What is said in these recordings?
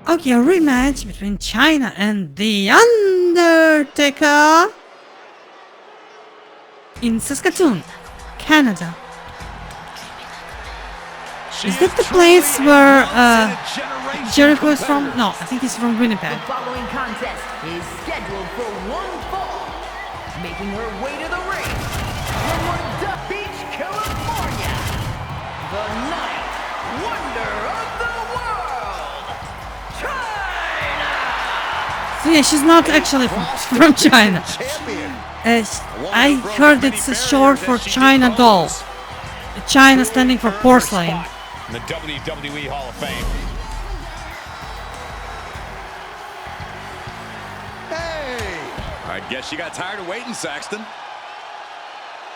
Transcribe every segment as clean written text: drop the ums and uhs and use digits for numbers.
Okay, a rematch between Chyna and the Undertaker in Saskatoon, Canada. Is that the place where Jericho is from? No, I think he's from Winnipeg. The following contest is scheduled for one fall. Making her way to the ring from Redondo Beach, California, the ninth wonder of the world, Chyna! So yeah, she's not actually from China. I heard it's short for China doll. China standing for porcelain. In the WWE Hall of Fame. Hey! I guess you got tired of waiting, Saxton.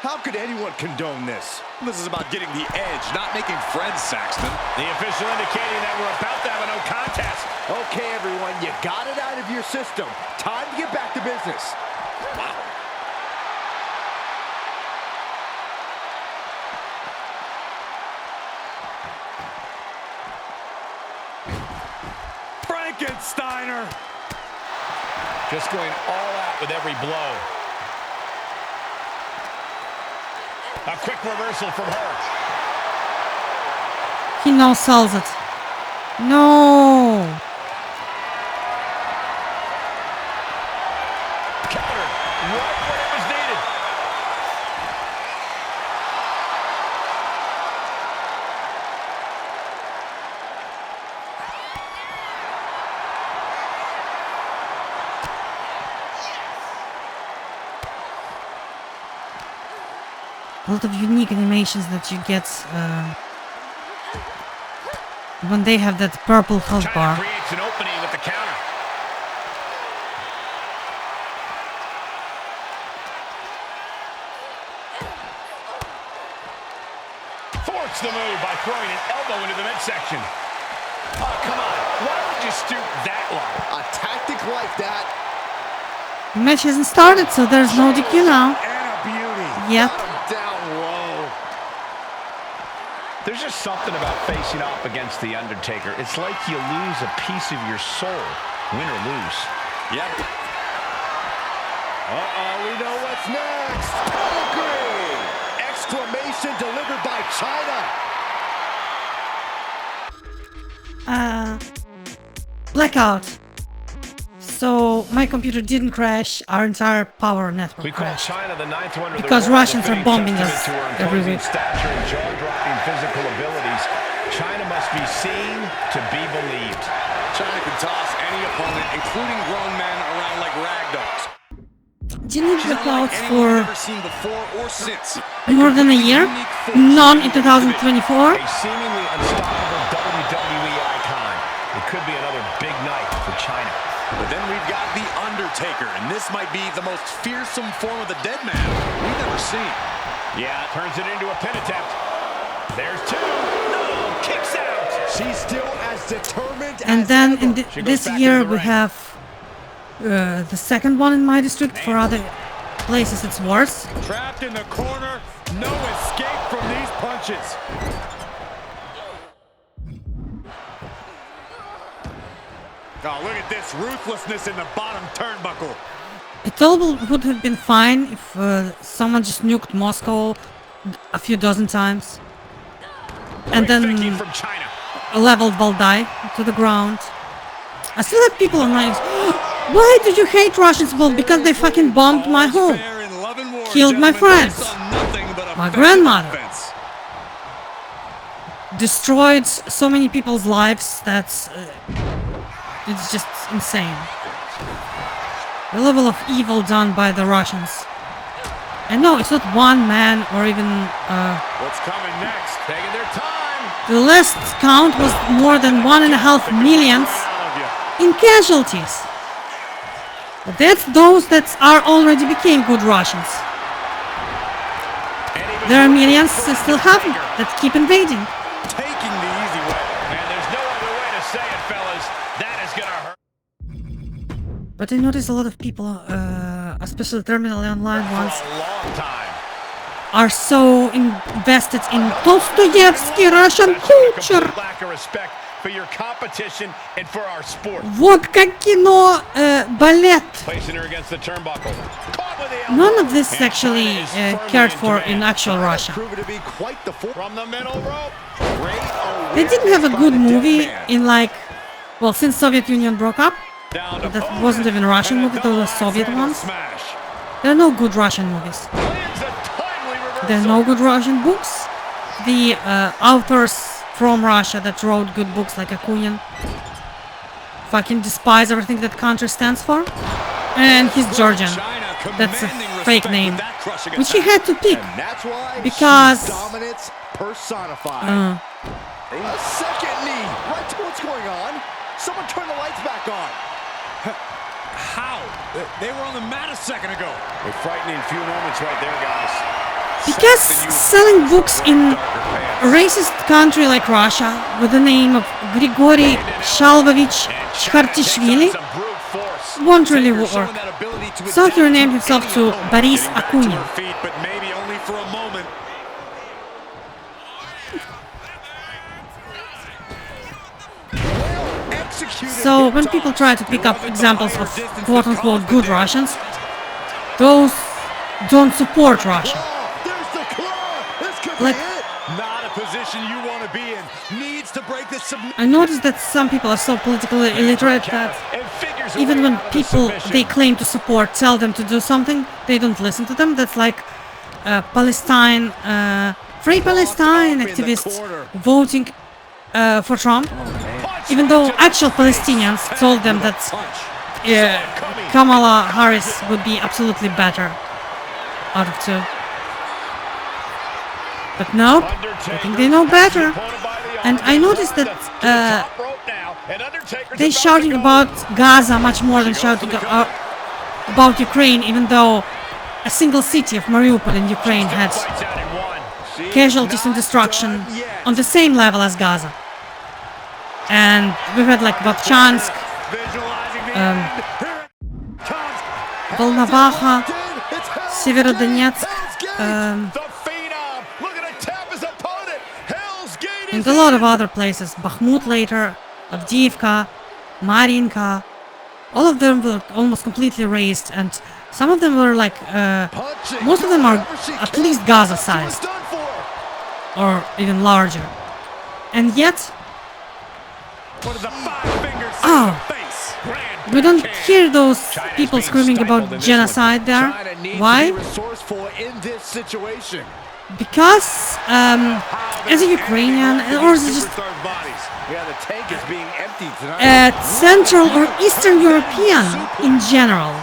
How could anyone condone this? This is about getting the edge, not making friends, Saxton. The official indicating that we're about to have a no contest. Okay, everyone, you got it out of your system. Time to get back to business. Wow. Frankensteiner! Just going all out with every blow. A quick reversal from her. He now sells it. No! Counter. Right when it was needed. A lot of unique animations that you get when they have that purple health bar. Creates an opening with the counter. Force the move by throwing an elbow into the midsection. Oh, come on. Why would you stoop that low? A tactic like that. The match hasn't started, so there's no DQ now. And a beauty. Yep. Down low. There's just something about facing off against the Undertaker. It's like you lose a piece of your soul, win or lose. Yep. Uh-oh, we know what's next. Pedigree! Exclamation delivered by Chyna. Blackout. So my computer didn't crash, our entire power network We call crashed. Chyna the ninth wonder of the Because world, Russians are defending bombing testament us to her every imposing week. stature and jaw-dropping physical abilities. Chyna must be seen to be believed. Chyna can toss any opponent, including grown men, around like rag dolls. Didn't She's blackouts unlike anyone for we've ever seen before or since. more than a year? None in 2024? A seemingly unstoppable WWE icon. It could be another big night for Chyna. But then we've got the Undertaker, and this might be the most fearsome form of the dead man we've ever seen. Yeah, turns it into a pin attempt. There's two. No, kicks out. She's still as determined And as then ever. in She goes this back year into the we ring. have the second one in my district. For other places it's worse. Trapped in the corner, no escape from these punches. Oh, look at this ruthlessness in the bottom turnbuckle. It all would have been fine if someone just nuked Moscow a few dozen times. And then Thinking from Chyna. leveled Valdai to the ground. I still have people online. Why did you hate Russians? Well, because they fucking bombed my home. Killed my friends. My grandmother. Destroyed so many people's lives that's it's just insane. The level of evil done by the Russians. And no, it's not one man or even What's coming next? Taking their time. the last count was more than 1.5 million in casualties. But that's those that are already became good Russians. There are millions that still haven't, that keep invading. Taking the easy way. And there's no other way to say it, fellas. That is gonna hurt. But I notice a lot of people, especially terminally online ones, For a long time. are so invested in Dostoevsky Russian That's a culture. complete lack of respect for your competition and for our sport. Вот как кино балет. Placing her against the turnbuckle. Caught with the elbow. None of this is And actually China is firmly cared for command. in actual Russia. Proven to be quite the From the middle rope. They didn't have a good movie in like, well, since Soviet Union broke up. Down to That wasn't even a Russian movie, those were Soviet ones. Smash. There are no good Russian movies. Lands a timely reversal. There are no good Russian books. The authors from Russia that wrote good books like Akunin fucking despise everything that country stands for. And he's Georgian. That's a fake name, which he had to pick because dominance personified. A second knee, right to what's going on. Someone turn the lights back on. How? They were on the mat a second ago. A frightening few moments right there, guys. because selling books in a racist country like Russia with the name of Grigory Shalvovich Chkhartishvili won't really work. So he renamed himself to Boris Akunin. But maybe only for a moment. So when people try to pick up examples of quote-unquote good Russians, those don't support Russia. Like, Not a position you want to be in. Needs to break this submission. I noticed that some people are so politically illiterate that even when people they claim to support tell them to do something, they don't listen to them. That's like Palestine, Free Palestine activists voting for Trump, even though actual Palestinians told them that Kamala Harris would be absolutely better out of two. But no, I think they know better. And I noticed that they're shouting about Gaza much more than shouting about Ukraine, even though a single city of Mariupol in Ukraine had casualties and destruction on the same level as Gaza. And we've had like Vovchansk, Volnovakha, Severodonetsk, and a lot of other places, Bakhmut later, Avdiivka, Marinka, all of them were almost completely razed, and some of them were like, most of them are at least Gaza-sized, or even larger. And yet, we don't hear those people screaming about genocide there. Why? Because, as a Ukrainian, or as just Central or Eastern European in general,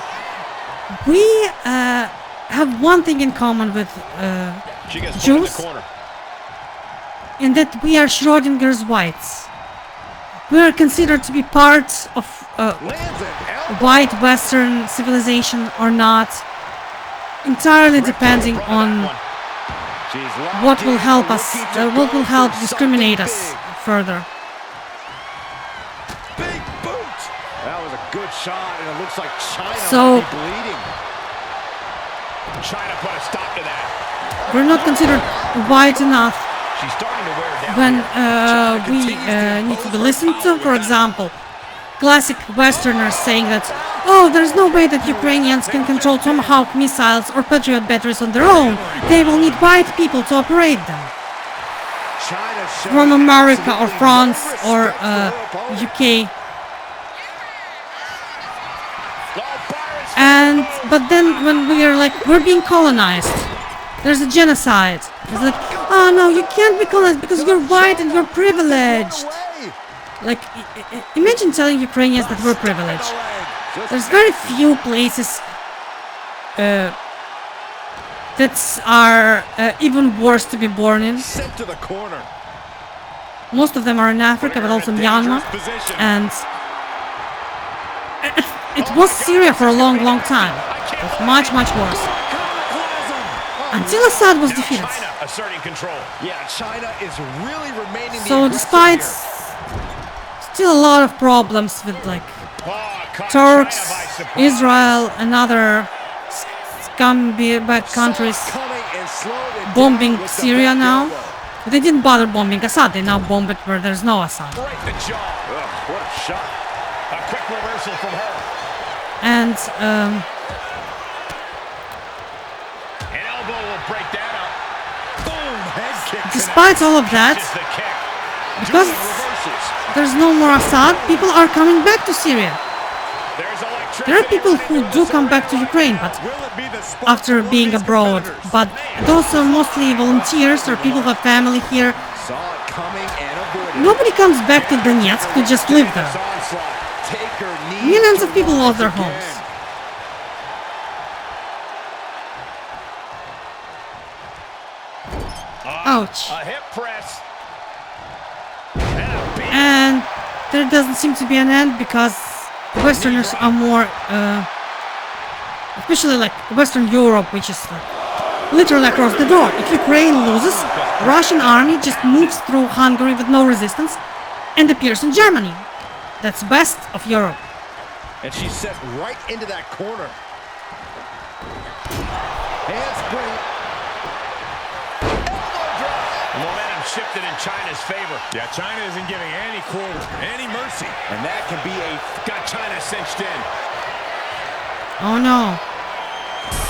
we have one thing in common with Jews, in that we are Schrodinger's whites. We are considered to be part of white Western civilization or not, entirely depending on what will help us, what will help discriminate us further. Big boot. That was a good shot, and it looks like Chyna So, might be bleeding. Chyna put a stop to that. we're not considered white enough She's starting to wear down. when we need to be listened to. For example, classic Westerners saying that, oh, there's no way that Ukrainians can control Tomahawk missiles or Patriot batteries on their own. They will need white people to operate them. From America or France or UK. But then when we are like, we're being colonized, there's a genocide. It's like, oh no, you can't be colonized because you're white and you're privileged. Like, imagine telling Ukrainians that we're privileged. There's very few places that are even worse to be born in. Sent to the corner. Most of them are in Africa, but also Myanmar. And it was Syria for a long, long time. It was much, much worse. Until Assad was defeated. Chyna asserting control. Yeah, Chyna is really remaining. So despite still a lot of problems with like Turks, Israel, and other scumbag countries bombing Syria now, They didn't bother bombing Assad, they now bomb it where there's no Assad. Right in the jaw. Ugh, what a shot. A quick reversal from her. And An elbow will break that up. Boom! Head kick. despite all of that, Just the kick. because Reversals. there's no more Assad, people are coming back to Syria. There's electricity. There are people who do come back to Ukraine, but Will it be the spot after for being these abroad. competitors? But those are mostly volunteers or people who have family here. Saw it coming and avoided. Nobody comes back to Donetsk to just live there. Onslaught. Taker needs Millions to of people rise lost their again. homes. Ouch. A hip press. And a beat. And there doesn't seem to be an end because Westerners are more, especially like Western Europe, which is like literally across the door. If Ukraine loses, Russian army just moves through Hungary with no resistance and appears in Germany. That's best of Europe. And she's set right into that corner. Handspring. Momentum shifted in Chyna's favor. Yeah, Chyna isn't giving any quarter, any mercy. And that can be a... Got Chyna cinched in. Oh no.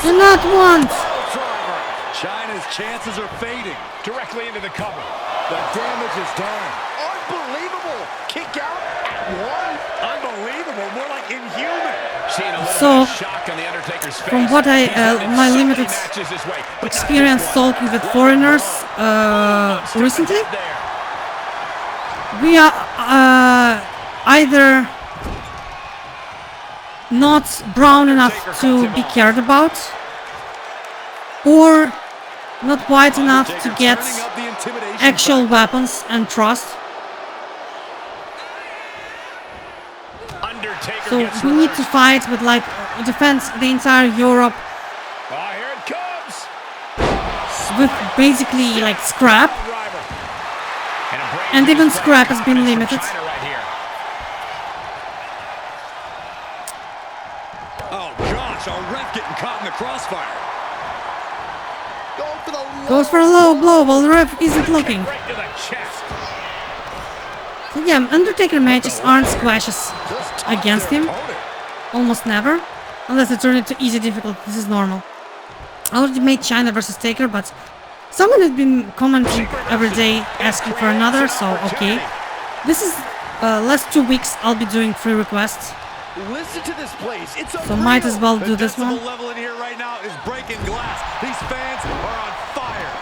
Do not want. driver. Chyna's chances are fading. Directly into the cover. The damage is done. Unbelievable. Kick out at one. Unbelievable. More like inhuman. Seeing a little So, bit of shock on the Undertaker's face. from what I, He's ended my so many limited matches this way, but not experience just one. talking with foreigners recently, we are either not brown enough to be cared about or not white enough to get Turning up the intimidation actual weapons and trust. Undertaker So gets we need to reversed. fight with like defend the entire Europe Oh, here it comes. with basically like scrap, Driver. And, a brain and freeze even from scrap has been confidence from limited. Chyna right here. Oh gosh, our ref getting caught in the crossfire. Going for the Goes for a low blow while the ref isn't looking. Right to the chest. So yeah, Undertaker matches aren't squashes just against him. opponent. Almost never. Unless they turn it to easy difficult. This is normal. I already made Chyna versus Taker, but someone had been commenting every day asking for another, so okay. This is last 2 weeks I'll be doing free requests. Listen to this place. It's So might as well do this one. The level in here right now is breaking glass. These fans are on fire.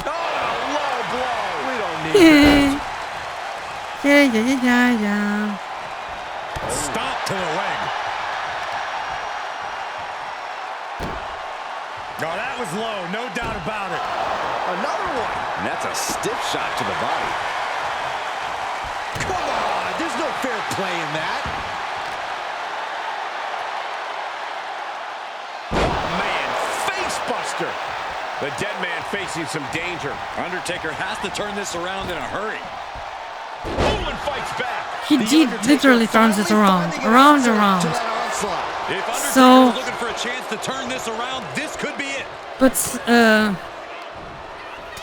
Oh, a low blow. We don't need Yeah. Stop to the leg. Oh, that was low, no doubt about it. Another one. And that's a stiff shot to the body. Come on, there's no fair play in that. Man, face buster. The dead man facing some danger. Undertaker has to turn this around in a hurry. Owens fights back. He did literally turns it around. If Undertaker So- was looking for a chance to turn this around, this could be it. But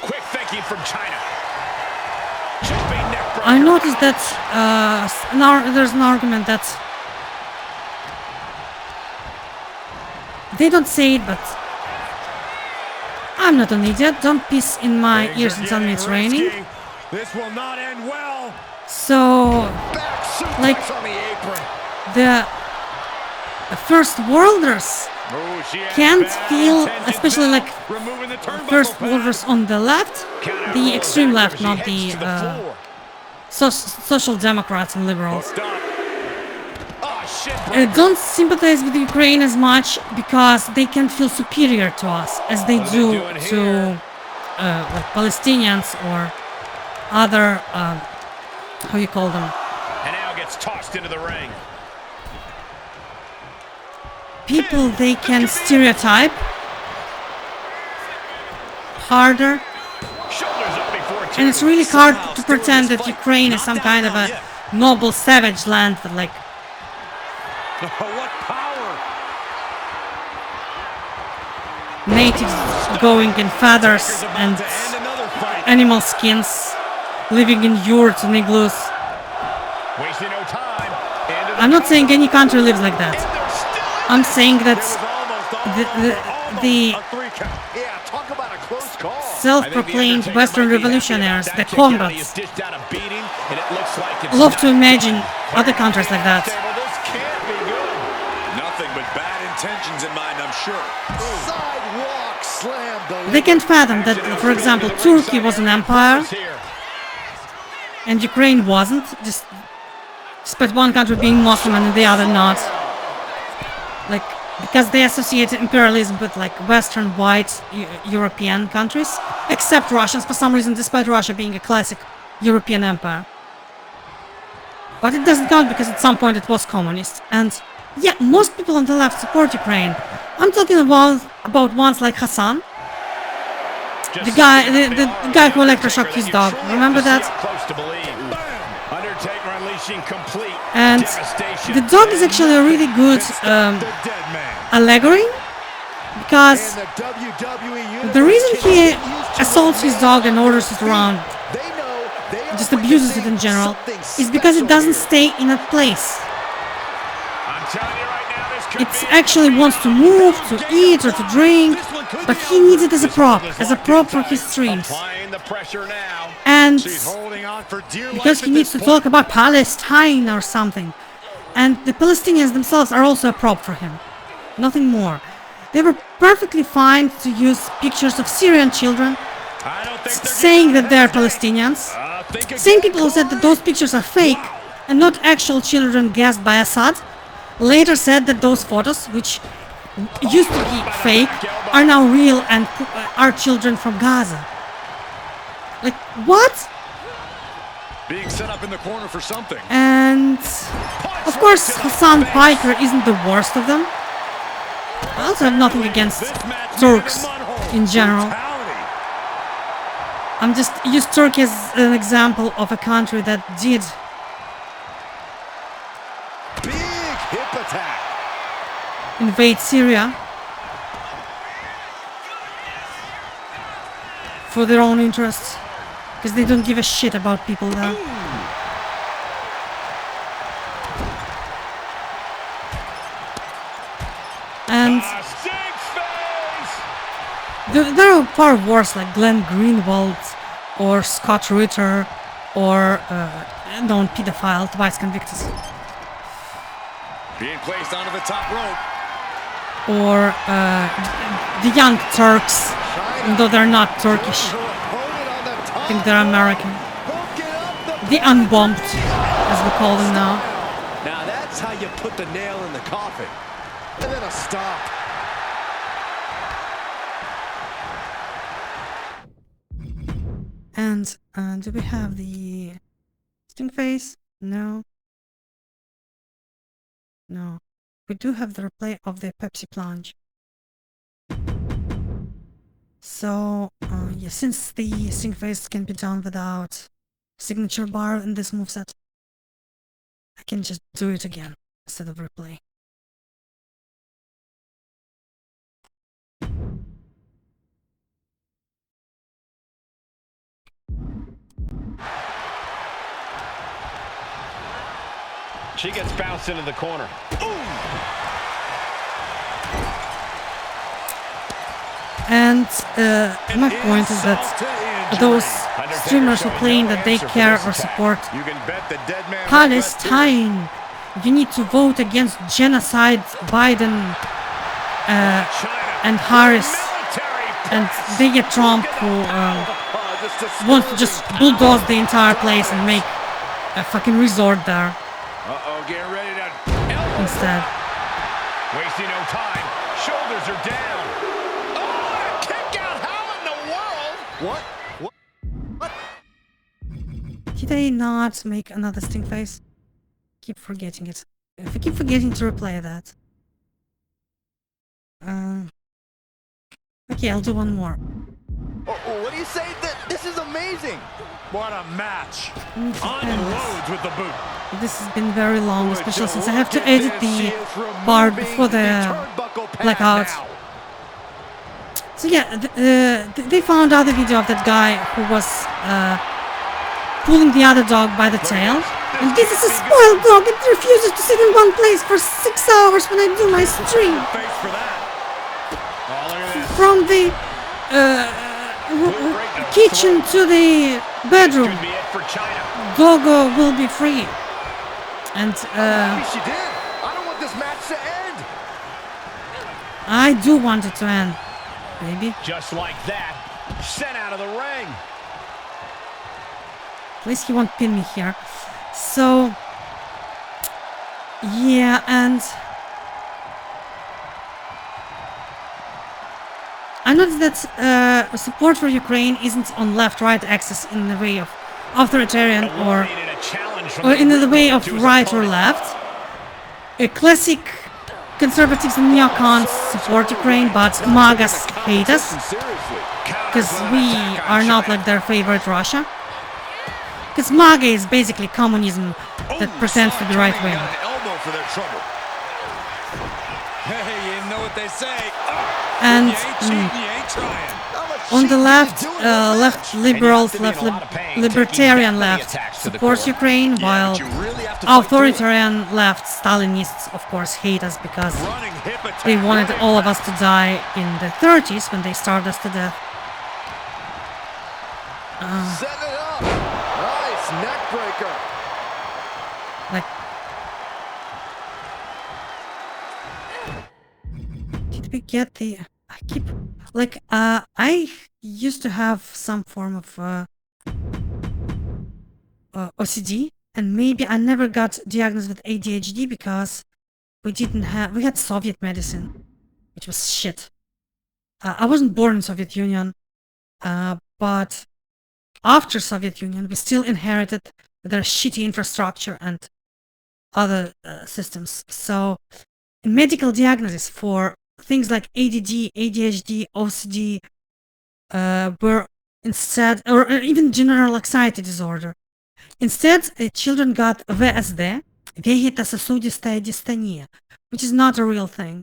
Quick thinking from Chyna. Jumping neck breaker. I noticed that there's an argument that they don't say it, but I'm not an idiot. Don't piss in my Things ears are and tell me it's getting raining. risky. This will not end well. So Back suplex Like- on the apron. the first worlders Oh, she has can't bad feel, intentions especially now. like Removing the turnbuckle first pad. worlders on the left, the extreme left, not the social democrats and liberals. Stop. Oh, shit. Don't sympathize with Ukraine as much because they can feel superior to us as they do doing to like Palestinians or other how you call them, And now gets tossed into the ring. people they can stereotype harder, Shoulders up before and it's really hard to pretend that Ukraine is some kind of a noble savage land that like Oh, what power. natives going in feathers and animal skins, living in yurts and igloos. Wasting no time. I'm not saying any country lives like that. I'm saying that the self-proclaimed Western revolutionaries, the combats, love to imagine other countries like that. Nothing but bad intentions in mind, I'm sure. Sidewalk slam. They can't fathom that, for example, Turkey was an empire and Ukraine wasn't, just despite one country being Muslim and the other not. Like, because they associate imperialism with like Western white European countries, except Russians for some reason, despite Russia being a classic European empire. But it doesn't count because at some point it was communist. And yeah, most people on the left support Ukraine. I'm talking about ones like Hassan, the guy who electroshocked his dog. Remember that? And the dog is actually a really good allegory, because the reason he assaults his dog and orders it around, just abuses it in general, is because it doesn't stay in a place. It actually wants to move, to eat or to drink, but he needs it as a prop for his streams. And because he needs to talk about Palestine or something. And the Palestinians themselves are also a prop for him. Nothing more. They were perfectly fine to use pictures of Syrian children, saying that they're Palestinians. Same people who said that those pictures are fake and not actual children gassed by Assad, later said that those photos, which used to be fake, are now real and are children from Gaza. Like, what? Being set up in the corner for something. And of course, Hassan Piker isn't the worst of them. I also have nothing against Turks in general. I'm just used Turkey as an example of a country that did invade Syria for their own interests, because they don't give a shit about people there. And there are far worse, like Glenn Greenwald or Scott Ritter or known pedophile, twice convicted. Being placed onto the top rope. Or the Young Turks, though they're not Turkish. I think they're American. The Unbombed, as we call them now. Now that's how you put the nail in the coffin. And then a stop. And do we have the Stinkface? No. No. We do have the replay of the Pepsi plunge. So, yeah, since the Stinkface can be done without signature bar in this moveset, I can just do it again instead of replay. She gets bounced into the corner. And my point is that those streamers who claim that they care or support Palestine, you need to vote against genocide, Biden and Harris, and they get Trump, who wants to just bulldoze the entire place and make a fucking resort there. Getting ready to instead. Wasting no time. Shoulders are down. Oh, a kick out. How in the world? What? Did I not make another Stinkface? Keep forgetting it. If I keep forgetting to replay that. Okay, I'll do one more. What do you say? This is amazing. What a match. On Rhodes with the boot. This has been very long, especially since I have to edit the part before the blackout. So yeah, they found out the video of that guy who was pulling the other dog by the tail. And this is a spoiled dog. It refuses to sit in one place for 6 hours when I do my stream. From the kitchen to the bedroom, Doggo will be free. And She did. I don't want this match to end. I do want it to end, baby. Just like that, sent out of the ring. At least he won't pin me here. So yeah, and I noticed that support for Ukraine isn't on left-right axis in the way of authoritarian or in the way of right or left. Classic conservatives and neocons support Ukraine, but MAGAs hate us because we are not like their favorite Russia. Because MAGA is basically communism that pretends to be right-wing. And on the left, left liberals, libertarian left supports Ukraine, while authoritarian left Stalinists, of course, hate us because they wanted all of us to die in the 30s when they starved us to death. Neckbreaker. Like, did we get the? I keep like I used to have some form of OCD, and maybe I never got diagnosed with ADHD because we had Soviet medicine, which was shit. I wasn't born in Soviet Union, but after Soviet Union, we still inherited their shitty infrastructure and other systems. So, medical diagnosis for things like ADD, ADHD, OCD were instead, or even general anxiety disorder. Instead, children got VSD, вегетососудистая dystonia, which is not a real thing.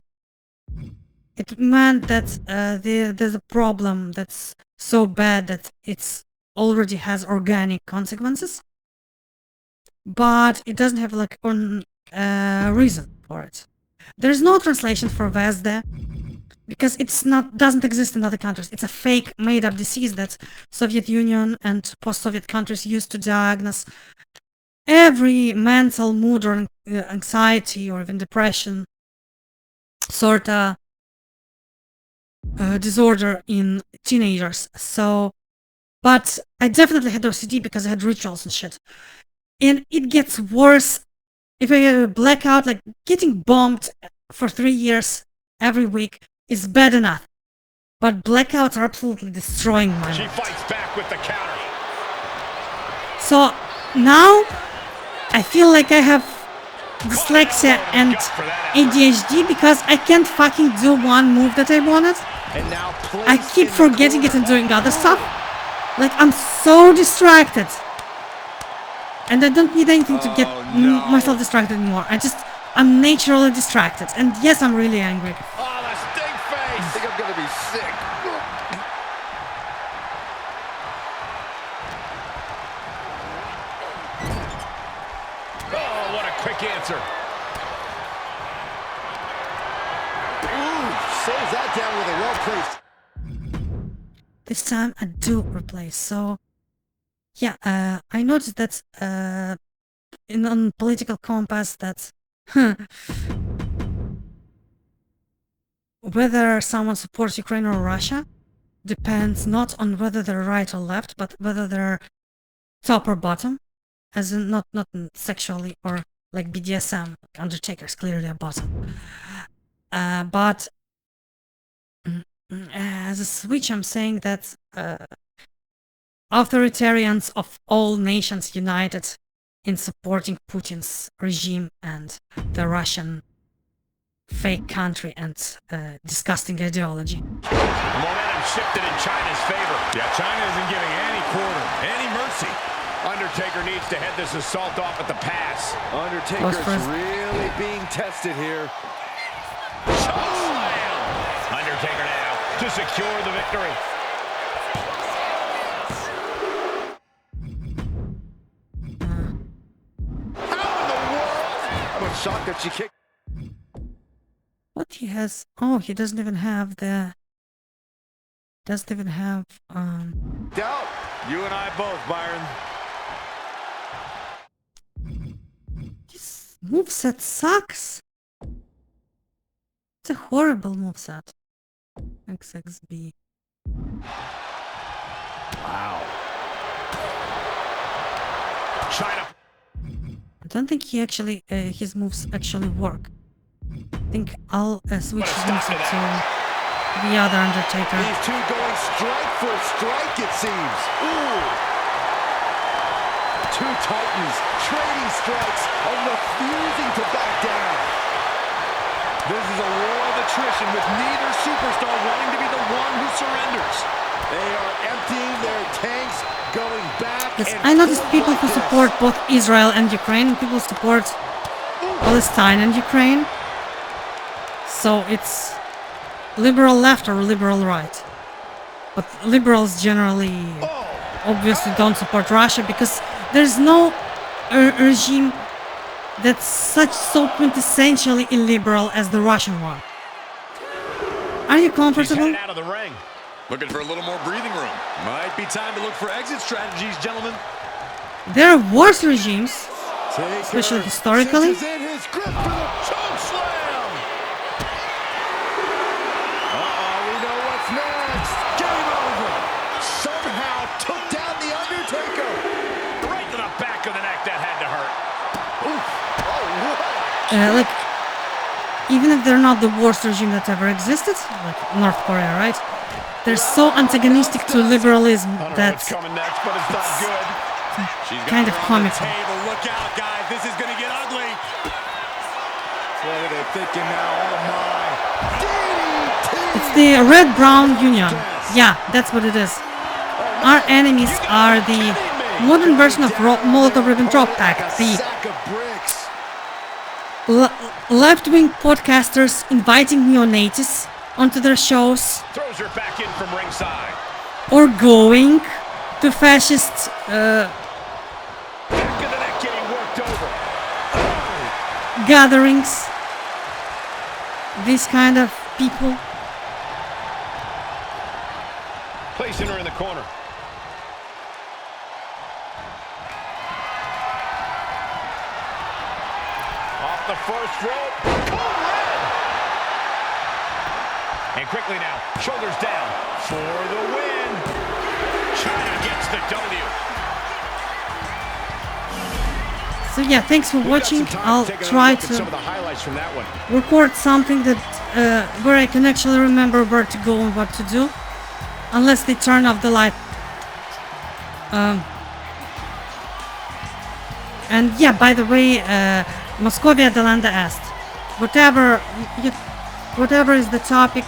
It meant that there's a problem that's so bad that it's already has organic consequences, but it doesn't have like reason for it. There's no translation for VSD because doesn't exist in other countries. It's a fake made-up disease that Soviet Union and post-Soviet countries used to diagnose every mental mood or anxiety or even depression sort of disorder in teenagers. So, but I definitely had OCD because I had rituals and shit. And it gets worse if I get a blackout, like getting bombed for 3 years every week is bad enough. But blackouts are absolutely destroying my life. She fights back with the counter. So now I feel like I have dyslexia and ADHD because I can't fucking do one move that I wanted. I keep forgetting it and doing other stuff. Like, I'm so distracted. And I don't need anything to get myself distracted anymore. I'm naturally distracted. And yes, I'm really angry. Oh, the Stinkface! I think I'm gonna be sick. Oh, what a quick answer. Ooh, saves that down with a well-placed. This time I do replace. So yeah, I noticed that on political compass that whether someone supports Ukraine or Russia depends not on whether they're right or left, but whether they're top or bottom, as in not sexually or like BDSM. Undertaker is clearly a bottom, but as a switch, I'm saying that authoritarians of all nations united in supporting Putin's regime and the Russian fake country and disgusting ideology. Momentum shifted in Chyna's favor. Yeah, Chyna isn't giving any quarter, any mercy. Undertaker needs to head this assault off at the pass. Undertaker's really being tested here. Undertaker now to secure the victory. How in the world? I'm shocked that she kicked. What he has? Oh, he doesn't even have the. Doesn't even have. Doubt. You and I both, Byron. This moveset sucks. It's a horrible moveset. XXB. Wow. Chyna. I don't think he actually his moves actually work. I think I'll switch his moveset to the other Undertaker. These two going strike for strike, it seems. Ooh. Two titans trading strikes and refusing to back down. This is a war of attrition with neither superstar wanting to be the one who surrenders. They are emptying their tanks, going back. Yes, and I noticed forth people like who this. support both Israel and Ukraine, and people support Palestine and Ukraine. So it's liberal left or liberal right. But liberals generally obviously don't support Russia because there's no regime that's so quintessentially illiberal as the Russian one. Are you comfortable? Out of the ring. Looking for a little more breathing room. Might be time to look for exit strategies, gentlemen. There are worse regimes, especially historically. In his grip for the choke slam. We know what's next. Game over. Somehow took down the Undertaker. Right to the back of the neck. That had to hurt. Oof. Oh, what? Like, even if they're not the worst regime that ever existed, like North Korea, right? They're so antagonistic to liberalism that What's coming next, but it's not good. She's got kind of her on the comical. table. Look out, guys. This is going to get ugly. What are they thinking now? Oh, my. DDT. It's the red-brown union. Yeah, that's what it is. Our enemies are the modern version of Molotov-Ribbentrop Pact, the Sack of bricks. left-wing podcasters inviting neonazis onto their shows, Throws her back in from ringside. or going to fascist Back of the neck getting worked over. gatherings. These kind of people. Placing her in the corner. Off the first rope. Code red. And quickly now, shoulders down for the win. Chyna gets the W. So yeah, thanks for watching. I'll try Some of to the highlights from that one. record something that where I can actually remember where to go and what to do, unless they turn off the light. And yeah, by the way, Moscovia Delanda asked, whatever is the topic,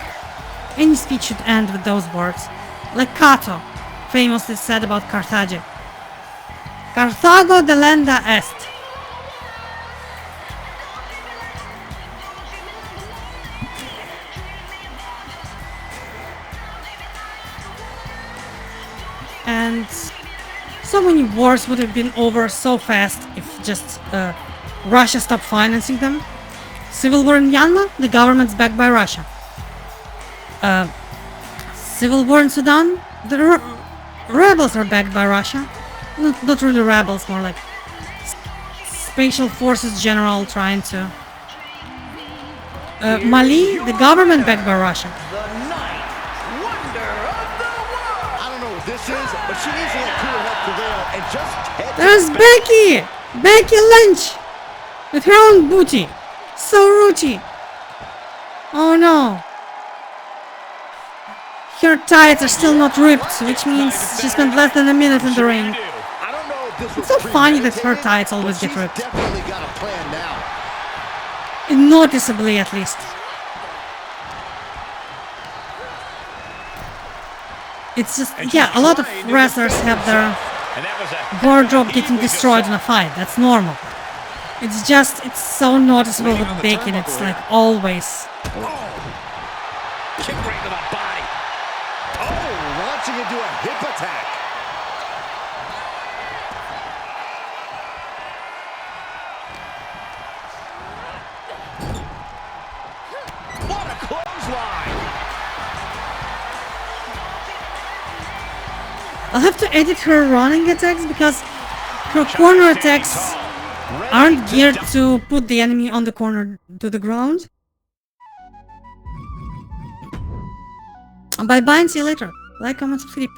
any speech should end with those words, like Cato famously said about Carthage. Carthago delenda est. And so many wars would have been over so fast if just Russia stopped financing them. Civil war in Myanmar, the government's backed by Russia. Civil war in Sudan, the rebels are backed by Russia. Not really rebels, more like special forces general trying to. Mali, the government backed by Russia. The ninth wonder of the world. I don't know what this is, but she needs to let cooler head prevail and just head to There's the Becky! Becky Lynch! With her own booty. So rooty. Oh no. Her tights are still not ripped, which means she spent less than a minute in the ring. I don't know if this It's was so funny that her premeditated, tights always but get she's ripped. Definitely got a plan now. Noticeably, at least. It's just, yeah, a lot of wrestlers have their And that was a wardrobe getting destroyed in a fight. That's normal. It's just, it's so noticeable with Becky. It's like always. kick right to the body. attack. What a clothesline! I'll have to edit her running attacks because her corner attacks aren't geared to put the enemy on the corner to the ground. Bye bye and see you later. Like, comment, subscribe.